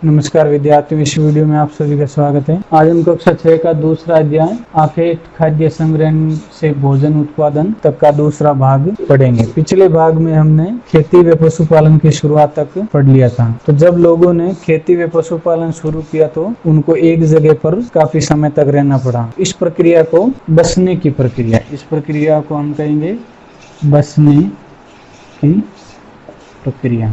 नमस्कार विद्यार्थियों, इस वीडियो में आप सभी का स्वागत है। आज हम कक्षा 6 का दूसरा अध्याय आखेट खाद्य संग्रहण से भोजन उत्पादन तक का दूसरा भाग पढ़ेंगे। पिछले भाग में हमने खेती व पशुपालन की शुरुआत तक पढ़ लिया था। तो जब लोगों ने खेती व पशुपालन शुरू किया तो उनको एक जगह पर काफी समय तक रहना पड़ा। इस प्रक्रिया को बसने की प्रक्रिया, इस प्रक्रिया को हम कहेंगे बसने की प्रक्रिया।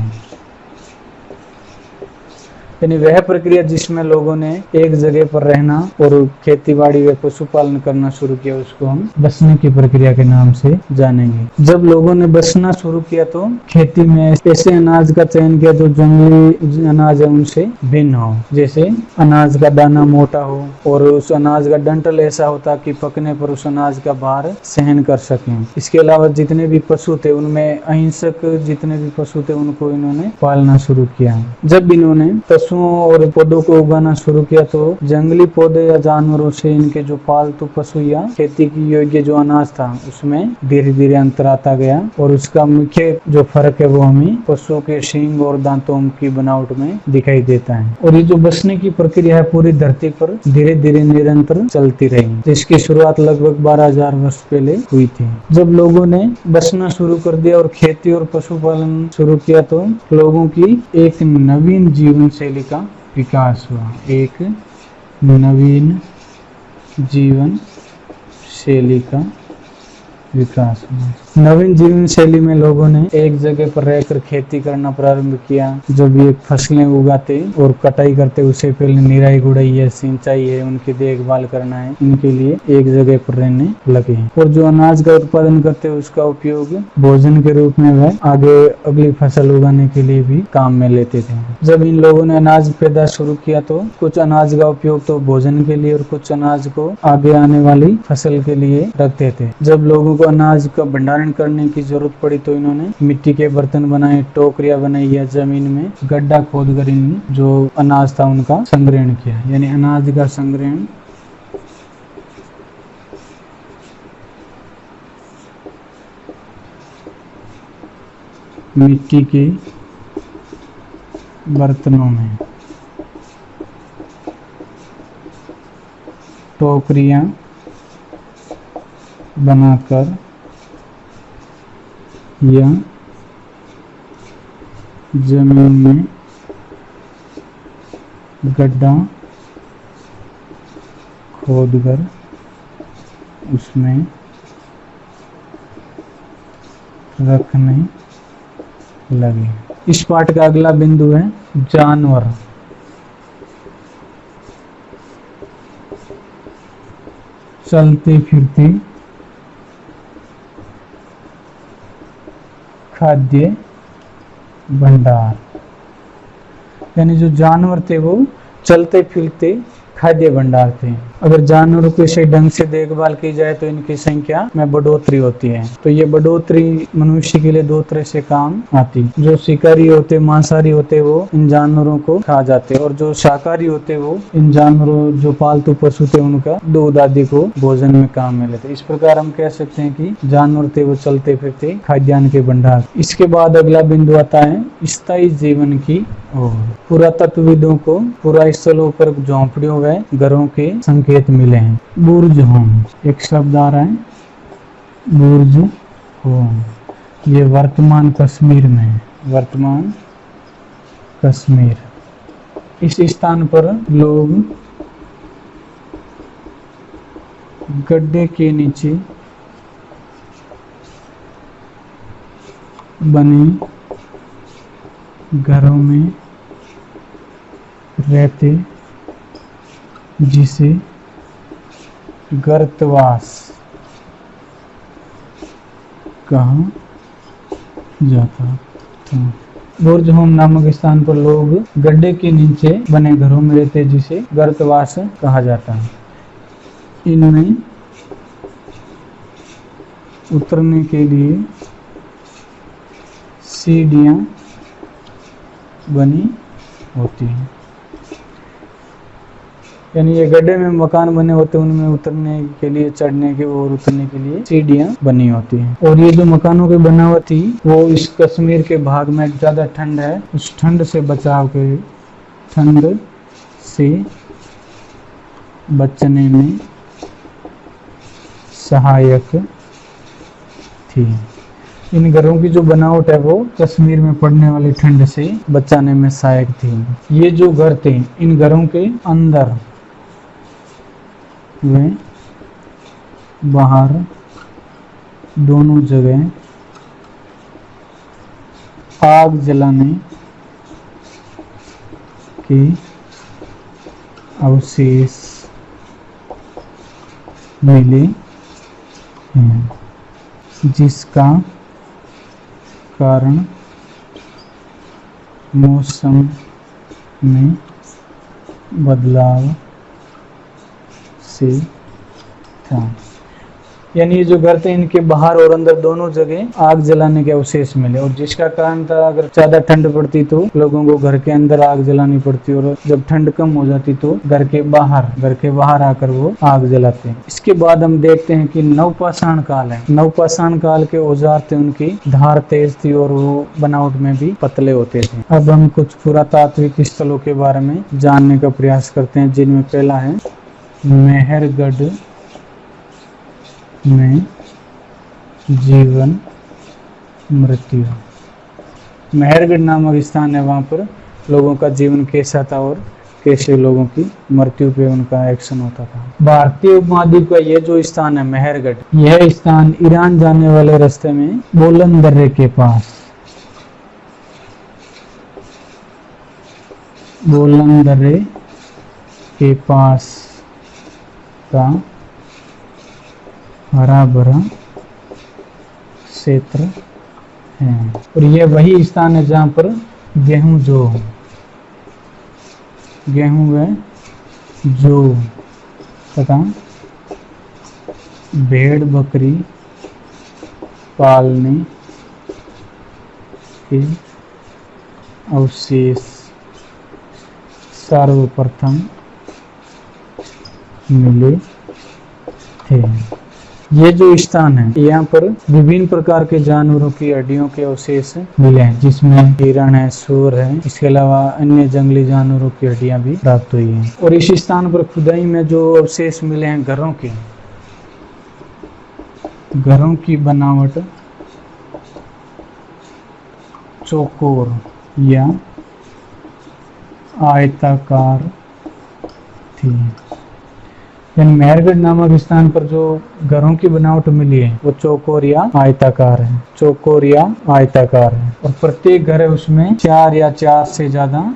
यानी वह प्रक्रिया जिसमें लोगों ने एक जगह पर रहना और खेतीबाड़ी व पशुपालन करना शुरू किया, उसको हम बसने की प्रक्रिया के नाम से जानेंगे। जब लोगों ने बसना शुरू किया तो खेती में ऐसे अनाज का चयन किया जो जंगली अनाज है उनसे भिन्न हो। जैसे अनाज का दाना मोटा हो और उस अनाज का डंठल ऐसा होता कि पकने पर उस अनाज का भार सहन कर सके। इसके अलावा जितने भी पशु थे उनमें अहिंसक जितने भी पशु थे उनको इन्होंने पालना शुरू किया। जब इन्होंने और पौधों को उगाना शुरू किया तो जंगली पौधे या जानवरों से इनके जो पालतू पशु या खेती की योग्य जो अनाज था उसमें धीरे धीरे अंतर आता गया। और उसका मुख्य जो फर्क है वो हमें पशुओं के सींग और दांतों की बनावट में दिखाई देता है। और ये जो बसने की प्रक्रिया है पूरी धरती पर धीरे धीरे निरंतर चलती रही, जिसकी शुरुआत लगभग 12,000 वर्ष पहले हुई थी। जब लोगों ने बसना शुरू कर दिया और खेती और पशुपालन शुरू किया तो लोगों की एक नवीन जीवन शैली का विकास हुआ। एक नवीन जीवन शैली का विकास हुआ। नवीन जीवन शैली में लोगों ने एक जगह पर रहकर खेती करना प्रारंभ किया। जब ये फसलें उगाते और कटाई करते उससे पहले निराई गुड़ाई है, सिंचाई है, उनकी देखभाल करना है, इनके लिए एक जगह पर रहने लगे। और जो अनाज का उत्पादन करते उसका उपयोग भोजन के रूप में वह आगे अगली फसल उगाने के लिए भी काम में लेते थे। जब इन लोगों ने अनाज पैदा शुरू किया तो कुछ अनाज का उपयोग तो भोजन के लिए और कुछ अनाज को आगे आने वाली फसल के लिए रखते थे। जब लोगों को अनाज का भंडारण करने की जरूरत पड़ी तो इन्होंने मिट्टी के बर्तन बनाए, टोकरियां बनाई या जमीन में गड्ढा खोदकर इन जो अनाज था उनका संग्रहण किया। यानी अनाज का संग्रहण मिट्टी के बर्तनों में, टोकरियां बनाकर या जमीन में गड्ढा खोदकर उसमें रखने लगे। इस पाठ का अगला बिंदु है जानवर। चलते फिरते खाद्य भंडार। यानी जो जानवर थे वो चलते फिरते खाद्य भंडार थे। अगर जानवरों की सही ढंग से देखभाल की जाए तो इनकी संख्या में बढ़ोतरी होती है। तो ये बढ़ोतरी मनुष्य के लिए दो तरह से काम आती। जो शिकारी होते, मांसाहारी होते, वो इन जानवरों को खा जाते और जो शाकाहारी होते वो इन जानवरों जो पालतू पशु थे उनका दूध आदि को भोजन में काम में लेते। इस प्रकार हम कह सकते हैं कि जानवर थे वो चलते फिरते खाद्यान्न के भंडार। इसके बाद अगला बिंदु आता है स्थायी जीवन की ओर। पुरातत्वविदों को पुरा स्थलों पर झोंपड़ियों व घरों के संकेत मिले हैं। बुर्ज होम, एक शब्द आ रहा है बुर्ज होम। ये वर्तमान कश्मीर में है, वर्तमान कश्मीर। इस स्थान पर लोग गड्ढे के नीचे बने घरों में रहते, जिसे गर्तवास कहा जाता था। बुर्ज होम नामक स्थान पर लोग गड्ढे के नीचे बने घरों में रहते, जिसे गर्तवास कहा जाता है। इनमें उतरने के लिए सीढ़ियां बनी होती हैं। यानी ये गड्ढे में मकान बने होते हैं, उनमें उतरने के लिए, चढ़ने के और उतरने के लिए सीढ़ियां बनी होती हैं। और ये जो मकानों की बनावट थी वो इस कश्मीर के भाग में ज्यादा ठंड है, उस ठंड से बचाव के ठंड से बचने में सहायक थी। इन घरों की जो बनावट है वो कश्मीर में पड़ने वाली ठंड से बचाने में सहायक थी। ये जो घर थे, इन घरों के अंदर व बाहर दोनों जगह आग जलाने के अवशेष मिले हैं, जिसका कारण मौसम में बदलाव से था। यानी ये जो घर थे इनके बाहर और अंदर दोनों जगह आग जलाने के अवशेष मिले, और जिसका कारण था अगर ज्यादा ठंड पड़ती तो लोगों को घर के अंदर आग जलानी पड़ती, और जब ठंड कम हो जाती तो घर के बाहर आकर वो आग जलाते। इसके बाद हम देखते हैं कि नवपाषाण काल है। नवपाषाण काल के औजार थे, उनकी धार तेज थी और वो बनावट में भी पतले होते थे। अब हम कुछ पुरातात्विक स्थलों के बारे में जानने का प्रयास करते हैं, जिनमें पहला है मेहरगढ़ में जीवन मृत्यु। मेहरगढ़ नामक स्थान है, वहाँ पर लोगों का जीवन कैसा था और कैसे लोगों की मृत्यु पे उनका एक्शन होता था। भारतीय उपमहाद्वीप का ये जो स्थान है मेहरगढ़, यह स्थान ईरान जाने वाले रास्ते में बोलन दर्रे के पास, बोलन दर्रे के पास का हरा भरा क्षेत्र है, और यह वही स्थान है जहाँ पर गेहूं व जौ तथा भेड़ बकरी पालने के अवशेष सर्वप्रथम मिले थे। ये जो स्थान है यहाँ पर विभिन्न प्रकार के जानवरों की हड्डियों के अवशेष मिले हैं, जिसमें हिरण है, सूअर है, इसके अलावा अन्य जंगली जानवरों की हड्डियां भी प्राप्त हुई हैं। और इस स्थान पर खुदाई में जो अवशेष मिले हैं घरों की बनावट चौकोर या आयताकार थी। यानी मेहरगढ़ नामक स्थान पर जो घरों की बनावट मिली है वो चौकोर या आयताकार है, और प्रत्येक घर है उसमें 4 या 4 से ज्यादा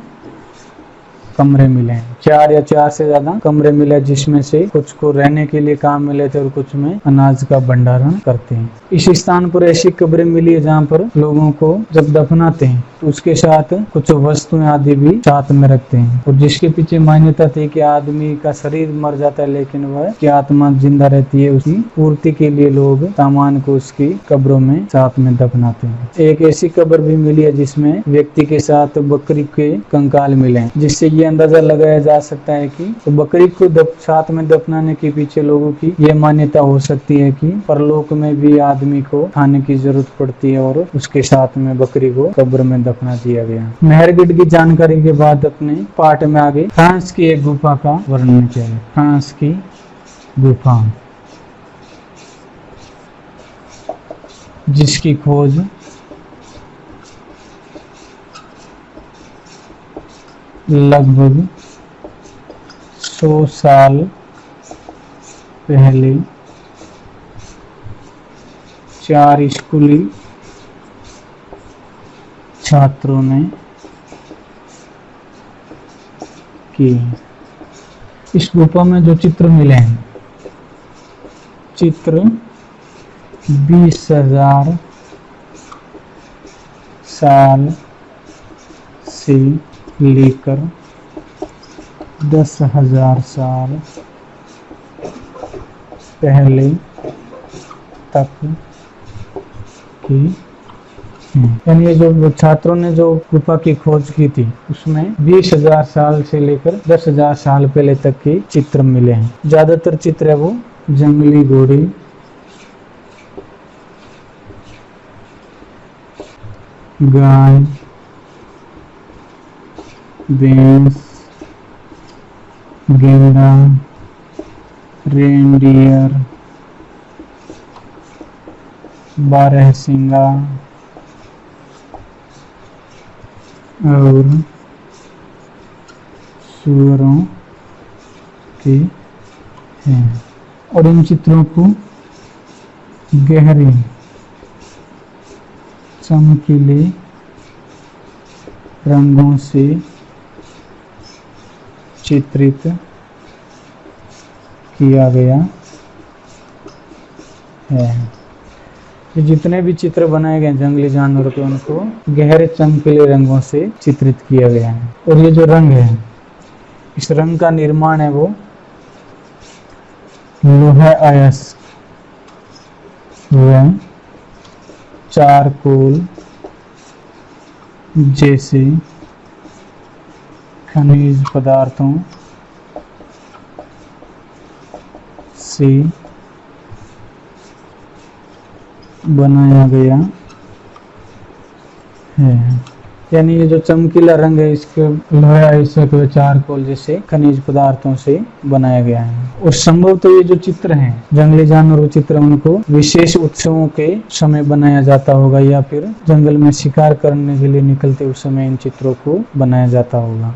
कमरे मिले हैं, 4 या 4 से ज्यादा कमरे मिले, जिसमें से कुछ को रहने के लिए काम मिले थे और कुछ में अनाज का भंडारण करते हैं। इस स्थान पर ऐसी कब्रें मिली है जहाँ पर लोगों को जब दफनाते हैं तो उसके साथ कुछ वस्तुएं आदि भी साथ में रखते हैं, और जिसके पीछे मान्यता थी कि आदमी का शरीर मर जाता है लेकिन वह की आत्मा जिंदा रहती है, उसकी पूर्ति के लिए लोग सामान को उसकी कब्रों में साथ में दफनाते हैं। एक ऐसी कब्र भी मिली है जिसमें व्यक्ति के साथ बकरी के कंकाल मिले हैं, जिससे ये अंदाजा लगाया जा सकता है कि तो बकरी को साथ में दफनाने के पीछे लोगों की यह मान्यता हो सकती है कि परलोक में भी आदमी को खाने की जरूरत पड़ती है, और उसके साथ में बकरी को कब्र में दफना दिया गया। मेहरगढ़ की जानकारी के बाद अपने पाठ में आगे फ्रांस की एक गुफा का वर्णन किया है। फ्रांस की गुफा जिसकी खोज लगभग 100 साल पहले 4 स्कूली छात्रों ने की। इस गुफा में जो चित्र मिले हैं, चित्र 20,000 साल से लेकर 10,000 साल पहले तक की हैं। यानी ये जो छात्रों ने जो गुफा की खोज की थी उसमें 20,000 साल से लेकर 10,000 साल पहले तक के चित्र मिले हैं। ज्यादातर चित्र है वो जंगली घोड़े, गाय, भैंस, गेंडा, रेनडियर, बारहसिंगा और सुअरों के हैं। और इन चित्रों को गहरे चमकीले रंगों से चित्रित किया गया है। ये जितने भी चित्र बनाए गए जंगली जानवरों के, उनको गहरे चमकीले रंगों से चित्रित किया गया है। और ये जो रंग है, इस रंग का निर्माण है वो लोहा अयस्क व चारकोल जैसे खनिज पदार्थों से बनाया गया है। यानी ये जो चमकीला रंग है, इसके लोहा अयस्क व चारकोल जैसे खनिज पदार्थों से बनाया गया है। और संभवतः ये जो चित्र हैं, जंगली जानवर चित्र, उनको विशेष उत्सवों के समय बनाया जाता होगा या फिर जंगल में शिकार करने के लिए निकलते उस समय इन चित्रों को बनाया जाता होगा।